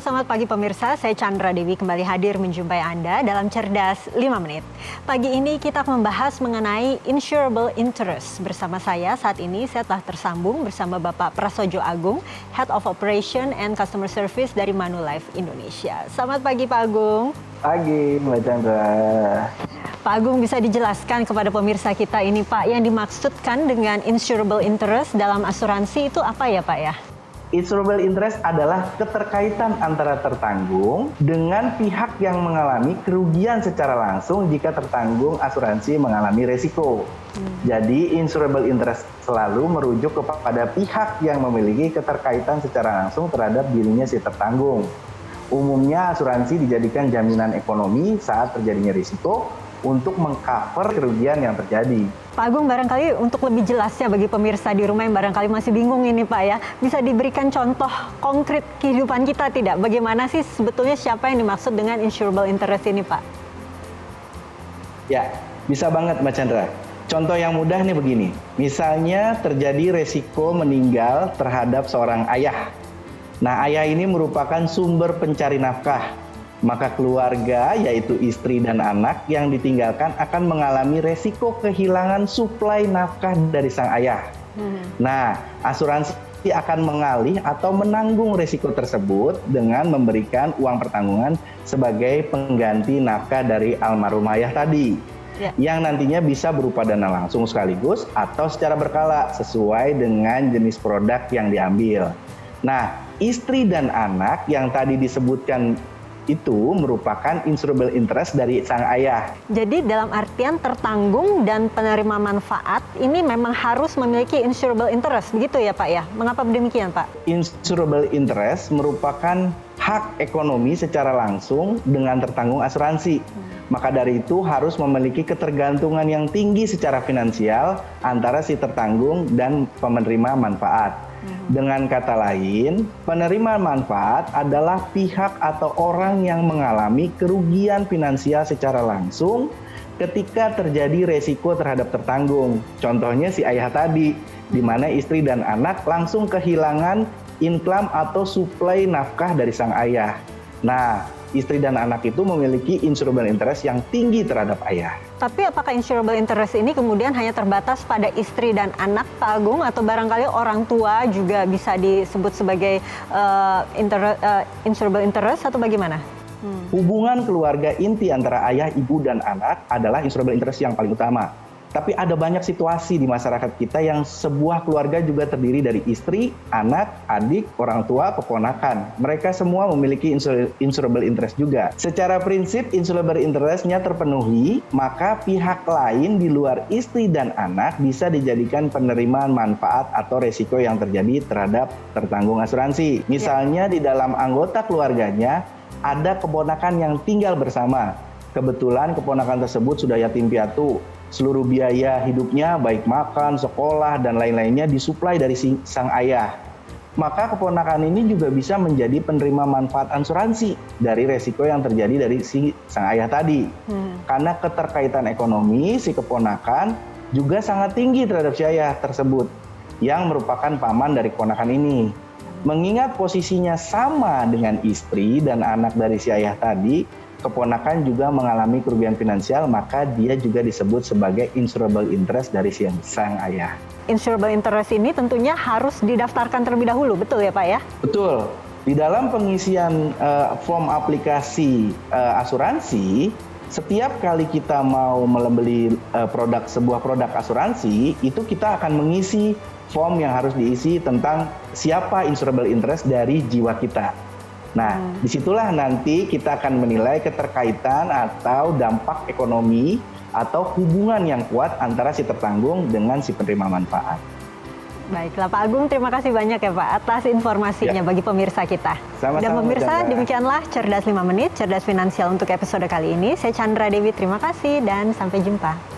selamat pagi pemirsa. Saya Chandra Dewi kembali hadir menjumpai Anda dalam Cerdas 5 Menit. Pagi ini kita membahas mengenai insurable interest. Bersama saya saat ini saya telah tersambung bersama Bapak Prasojo Agung, Head of Operation and Customer Service dari Manulife Indonesia. Selamat pagi Pak Agung. Pagi Mbak Chandra. Pak Agung, bisa dijelaskan kepada pemirsa kita ini Pak, yang dimaksudkan dengan insurable interest dalam asuransi itu apa ya Pak ya? Insurable interest adalah keterkaitan antara tertanggung dengan pihak yang mengalami kerugian secara langsung jika tertanggung asuransi mengalami resiko. Jadi insurable interest selalu merujuk kepada pihak yang memiliki keterkaitan secara langsung terhadap dirinya si tertanggung. Umumnya asuransi dijadikan jaminan ekonomi saat terjadinya risiko untuk mengcover kerugian yang terjadi. Pak Agung, barangkali untuk lebih jelasnya bagi pemirsa di rumah yang barangkali masih bingung ini Pak ya, bisa diberikan contoh konkret kehidupan kita tidak? Bagaimana sih sebetulnya siapa yang dimaksud dengan insurable interest ini Pak? Ya, bisa banget Mbak Chandra. Contoh yang mudah nih begini, misalnya terjadi resiko meninggal terhadap seorang ayah. Nah, ayah ini merupakan sumber pencari nafkah. Maka keluarga, yaitu istri dan anak yang ditinggalkan akan mengalami resiko kehilangan suplai nafkah dari sang ayah. Nah, asuransi akan mengalih atau menanggung resiko tersebut dengan memberikan uang pertanggungan sebagai pengganti nafkah dari almarhum ayah tadi. Yang nantinya bisa berupa dana langsung sekaligus atau secara berkala sesuai dengan jenis produk yang diambil. Nah, istri dan anak yang tadi disebutkan itu merupakan insurable interest dari sang ayah. Jadi dalam artian tertanggung dan penerima manfaat ini memang harus memiliki insurable interest, begitu ya Pak ya? Mengapa demikian Pak? Insurable interest merupakan hak ekonomi secara langsung dengan tertanggung asuransi. Maka dari itu harus memiliki ketergantungan yang tinggi secara finansial antara si tertanggung dan penerima manfaat. Dengan kata lain, penerima manfaat adalah pihak atau orang yang mengalami kerugian finansial secara langsung ketika terjadi resiko terhadap tertanggung. Contohnya si ayah tadi, di mana istri dan anak langsung kehilangan income atau suplai nafkah dari sang ayah. Nah, istri dan anak itu memiliki insurable interest yang tinggi terhadap ayah. Tapi apakah insurable interest ini kemudian hanya terbatas pada istri dan anak Pak Agung, atau barangkali orang tua juga bisa disebut sebagai insurable interest atau bagaimana? Hubungan keluarga inti antara ayah, ibu, dan anak adalah insurable interest yang paling utama. Tapi ada banyak situasi di masyarakat kita yang sebuah keluarga juga terdiri dari istri, anak, adik, orang tua, keponakan. Mereka semua memiliki insurable interest juga. Secara prinsip insurable interest-nya terpenuhi, maka pihak lain di luar istri dan anak bisa dijadikan penerimaan manfaat atau resiko yang terjadi terhadap tertanggung asuransi. Misalnya di dalam anggota keluarganya ada keponakan yang tinggal bersama. Kebetulan keponakan tersebut sudah yatim piatu. Seluruh biaya hidupnya baik makan, sekolah, dan lain-lainnya disuplai dari sang ayah. Maka keponakan ini juga bisa menjadi penerima manfaat asuransi dari resiko yang terjadi dari sang ayah tadi. Karena keterkaitan ekonomi si keponakan juga sangat tinggi terhadap si ayah tersebut yang merupakan paman dari keponakan ini. Mengingat posisinya sama dengan istri dan anak dari si ayah tadi, keponakan juga mengalami kerugian finansial, maka dia juga disebut sebagai insurable interest dari sang ayah. Insurable interest ini tentunya harus didaftarkan terlebih dahulu, betul ya Pak ya? Betul. Di dalam pengisian form aplikasi asuransi, setiap kali kita mau membeli sebuah produk asuransi, itu kita akan mengisi form yang harus diisi tentang siapa insurable interest dari jiwa kita. Nah, disitulah nanti kita akan menilai keterkaitan atau dampak ekonomi atau hubungan yang kuat antara si tertanggung dengan si penerima manfaat. Baiklah Pak Agung, terima kasih banyak ya Pak atas informasinya bagi pemirsa kita. Sama-sama, dan pemirsa, Chandra. Demikianlah Cerdas 5 Menit, Cerdas Finansial untuk episode kali ini. Saya Chandra Dewi, terima kasih dan sampai jumpa.